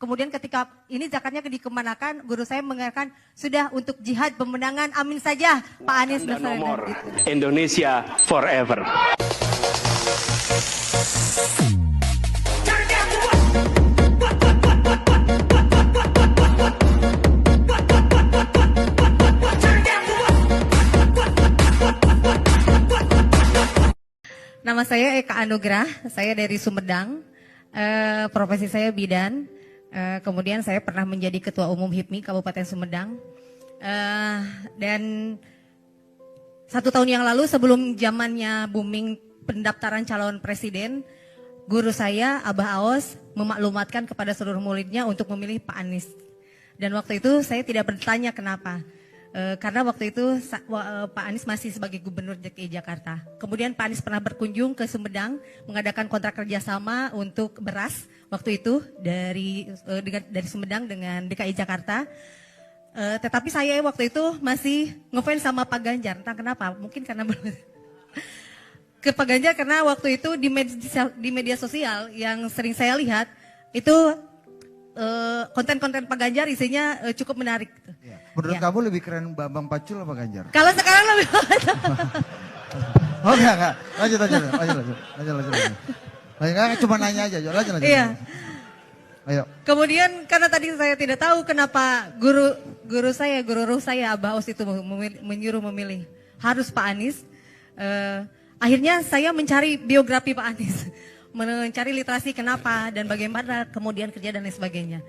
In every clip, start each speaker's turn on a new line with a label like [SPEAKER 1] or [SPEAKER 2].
[SPEAKER 1] Kemudian ketika ini zakatnya dikemanakan, guru saya mengatakan sudah untuk jihad pemenangan, amin saja Pak Anies.
[SPEAKER 2] Nomor Indonesia forever.
[SPEAKER 1] Nama saya Eka Anugrah, saya dari Sumedang, profesi saya bidan, kemudian saya pernah menjadi Ketua Umum HIPMI Kabupaten Sumedang, dan 1 tahun yang lalu sebelum zamannya booming pendaftaran calon presiden, guru saya Abah Aos memaklumatkan kepada seluruh muridnya untuk memilih Pak Anies. Dan waktu itu saya tidak bertanya kenapa. Karena waktu itu Pak Anies masih sebagai Gubernur DKI Jakarta. Kemudian Pak Anies pernah berkunjung ke Sumedang mengadakan kontrak kerjasama untuk beras waktu itu dari Sumedang dengan DKI Jakarta. Tetapi saya waktu itu masih ngefans sama Pak Ganjar. Entah kenapa, mungkin karena ke Pak Ganjar karena waktu itu di media sosial yang sering saya lihat itu konten-konten Pak Ganjar isinya cukup menarik.
[SPEAKER 3] Ya. Menurut kamu lebih keren Bambang Pacul apa Ganjar?
[SPEAKER 1] Kalau sekarang lebih
[SPEAKER 3] Oh enggak. Lanjut. Lanjut, cuma nanya aja, lanjut.
[SPEAKER 1] Iya.
[SPEAKER 3] Ayo.
[SPEAKER 1] Kemudian karena tadi saya tidak tahu kenapa guru ruh saya Abah Aos itu menyuruh memilih harus Pak Anies. Akhirnya saya mencari biografi Pak Anies. Mencari literasi kenapa dan bagaimana kemudian kerja dan lain sebagainya.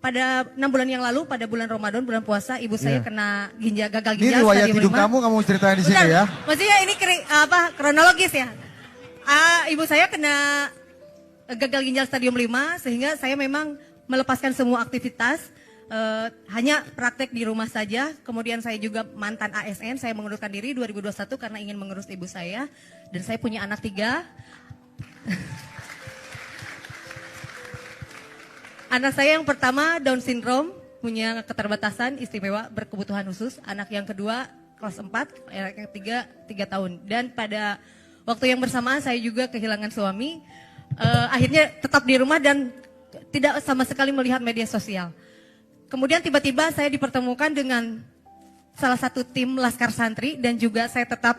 [SPEAKER 1] Pada 6 bulan yang lalu, pada bulan Ramadan, bulan puasa, ibu saya kena gagal ginjal. Ini
[SPEAKER 3] riwayat hidup kamu ceritain di sini ya?
[SPEAKER 1] Maksudnya ini kronologis ya. Ibu saya kena gagal ginjal stadium 5 sehingga saya memang melepaskan semua aktivitas. Hanya praktek di rumah saja. Kemudian saya juga mantan ASN, saya mengundurkan diri 2021 karena ingin mengurus ibu saya. Dan saya punya anak 3. Anak saya yang pertama Down syndrome, punya keterbatasan istimewa berkebutuhan khusus. Anak yang kedua kelas 4, anak yang ketiga 3 tahun. Dan pada waktu yang bersamaan saya juga kehilangan suami. Akhirnya tetap di rumah dan tidak sama sekali melihat media sosial. Kemudian tiba-tiba saya dipertemukan dengan salah satu tim Laskar Santri dan juga saya tetap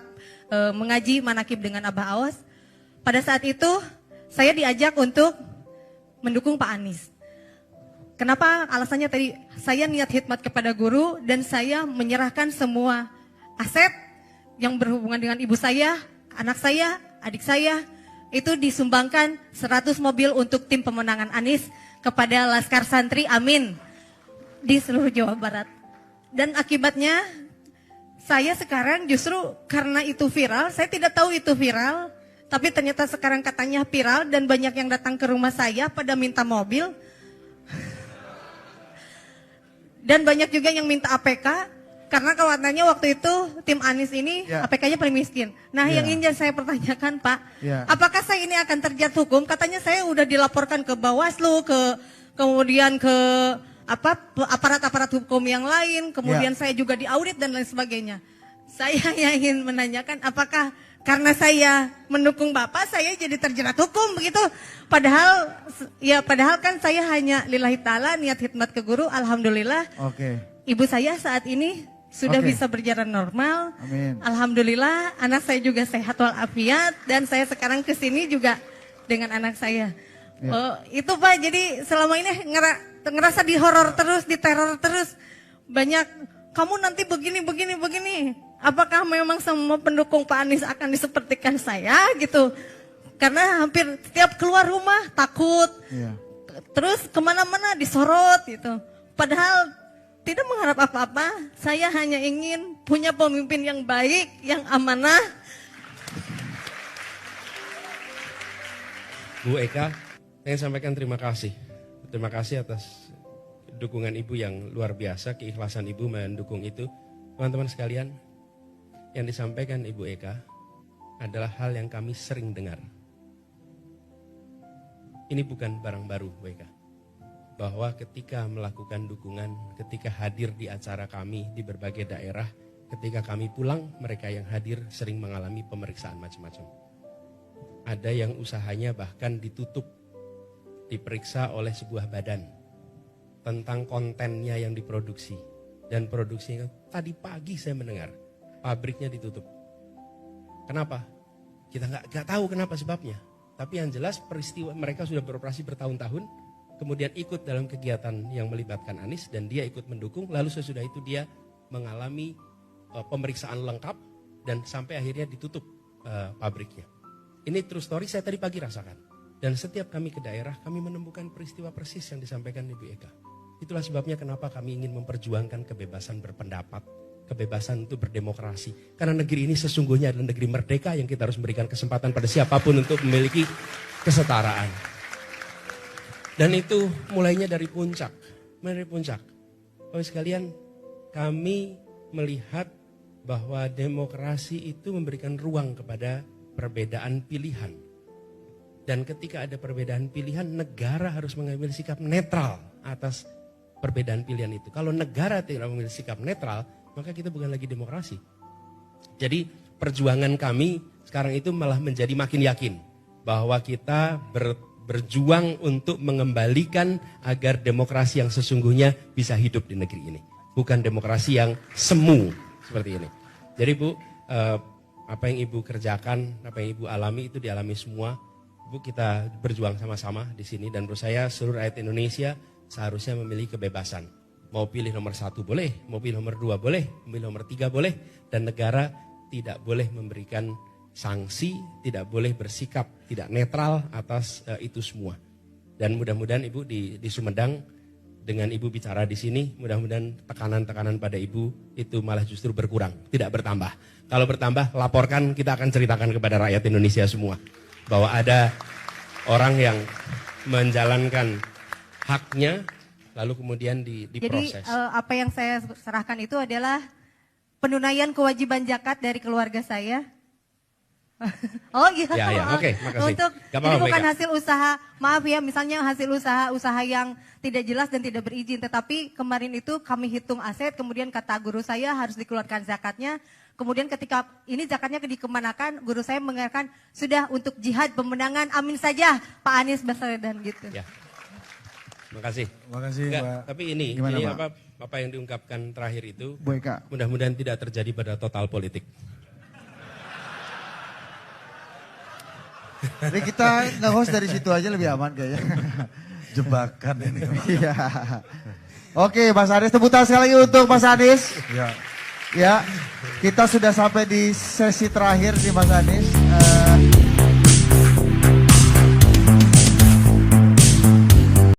[SPEAKER 1] mengaji manakib dengan Abah Aos. Pada saat itu saya diajak untuk mendukung Pak Anies. Kenapa? Alasannya tadi saya niat khidmat kepada guru dan saya menyerahkan semua aset yang berhubungan dengan ibu saya, anak saya, adik saya, itu disumbangkan 100 mobil untuk tim pemenangan Anies kepada Laskar Santri, amin, di seluruh Jawa Barat. Dan akibatnya saya sekarang justru karena itu viral, saya tidak tahu itu viral, tapi ternyata sekarang katanya viral dan banyak yang datang ke rumah saya pada minta mobil. Dan banyak juga yang minta APK, karena khawatirnya waktu itu tim Anies ini APK-nya paling miskin. Nah yang ingin saya pertanyakan Pak, apakah saya ini akan terjerat hukum? Katanya saya udah dilaporkan ke Bawaslu, kemudian ke aparat-aparat hukum yang lain, kemudian saya juga diaudit dan lain sebagainya. Saya yang ingin menanyakan apakah karena saya mendukung Bapak saya jadi terjerat hukum begitu? Padahal kan saya hanya lillahi ta'ala niat khidmat ke guru, alhamdulillah. Ibu saya saat ini sudah bisa berjalan normal.
[SPEAKER 3] Amin.
[SPEAKER 1] Alhamdulillah, anak saya juga sehat walafiat dan saya sekarang ke sini juga dengan anak saya. Itu Pak, jadi selama ini ngerasa dihoror terus, diteror terus. Banyak kamu nanti begini. Apakah memang semua pendukung Pak Anies akan disepertikan saya gitu? Karena hampir setiap keluar rumah takut, terus kemana-mana disorot gitu. Padahal tidak mengharap apa-apa, saya hanya ingin punya pemimpin yang baik, yang amanah.
[SPEAKER 4] Bu Eka, saya sampaikan terima kasih. Terima kasih atas dukungan Ibu yang luar biasa, keikhlasan Ibu mendukung itu. Teman-teman sekalian, yang disampaikan Ibu Eka adalah hal yang kami sering dengar. Ini bukan barang baru Bu Eka. Bahwa ketika melakukan dukungan, ketika hadir di acara kami di berbagai daerah, ketika kami pulang, mereka yang hadir sering mengalami pemeriksaan macam-macam. Ada yang usahanya bahkan ditutup, diperiksa oleh sebuah badan tentang kontennya yang diproduksi. Dan produksinya, tadi pagi saya mendengar pabriknya ditutup. Kenapa? Kita nggak tahu kenapa sebabnya. Tapi yang jelas peristiwa mereka sudah beroperasi bertahun-tahun, kemudian ikut dalam kegiatan yang melibatkan Anies dan dia ikut mendukung. Lalu sesudah itu dia mengalami pemeriksaan lengkap dan sampai akhirnya ditutup pabriknya. Ini true story, saya tadi pagi rasakan. Dan setiap kami ke daerah, kami menemukan peristiwa persis yang disampaikan Ibu Eka. Itulah sebabnya kenapa kami ingin memperjuangkan kebebasan berpendapat, kebebasan untuk berdemokrasi. Karena negeri ini sesungguhnya adalah negeri merdeka yang kita harus memberikan kesempatan pada siapapun untuk memiliki kesetaraan. Dan itu mulainya dari puncak. Dari puncak. Bapak sekalian, kami melihat bahwa demokrasi itu memberikan ruang kepada perbedaan pilihan. Dan ketika ada perbedaan pilihan, negara harus mengambil sikap netral atas perbedaan pilihan itu. Kalau negara tidak mengambil sikap netral, maka kita bukan lagi demokrasi. Jadi perjuangan kami sekarang itu malah menjadi makin yakin bahwa kita berjuang untuk mengembalikan agar demokrasi yang sesungguhnya bisa hidup di negeri ini. Bukan demokrasi yang semu seperti ini. Jadi Bu, apa yang Ibu kerjakan, apa yang Ibu alami itu dialami semua. Bu, kita berjuang sama-sama di sini dan menurut saya seluruh rakyat Indonesia seharusnya memilih kebebasan. Mau pilih nomor 1 boleh, mau pilih nomor 2 boleh, mau pilih nomor 3 boleh. Dan negara tidak boleh memberikan sanksi, tidak boleh bersikap tidak netral atas itu semua. Dan mudah-mudahan Ibu di Sumedang dengan Ibu bicara di sini, mudah-mudahan tekanan-tekanan pada Ibu itu malah justru berkurang, tidak bertambah. Kalau bertambah, laporkan, kita akan ceritakan kepada rakyat Indonesia semua. Bahwa ada orang yang menjalankan haknya, lalu kemudian diproses.
[SPEAKER 1] Jadi apa yang saya serahkan itu adalah penunaian kewajiban zakat dari keluarga saya. Oh iya.
[SPEAKER 4] Ya, oke, makasih.
[SPEAKER 1] Untuk
[SPEAKER 4] Gak apa-apa,
[SPEAKER 1] ini bukan
[SPEAKER 4] Eka.
[SPEAKER 1] hasil usaha, maaf ya, misalnya hasil usaha yang tidak jelas dan tidak berizin. Tetapi kemarin itu kami hitung aset, kemudian kata guru saya harus dikeluarkan zakatnya. Kemudian ketika ini zakatnya dikemanakan, guru saya mengatakan sudah untuk jihad pemenangan, amin saja Pak Anies Baswedan gitu.
[SPEAKER 4] Ya. Makasih.
[SPEAKER 3] Makasih
[SPEAKER 4] Enggak,
[SPEAKER 3] Pak.
[SPEAKER 4] tapi ini
[SPEAKER 3] Gimana, Pak?
[SPEAKER 4] apa yang diungkapkan terakhir itu
[SPEAKER 3] Bu Eka.
[SPEAKER 4] mudah-mudahan tidak terjadi pada total politik.
[SPEAKER 3] Jadi kita nge-host dari situ aja lebih aman kayaknya. Jebakan ini. Iya. Oke, Mas Anies, tepuk tangan sekali lagi untuk Mas Anies.
[SPEAKER 5] Ya.
[SPEAKER 3] Ya, kita sudah sampai di sesi terakhir nih Mas Anies.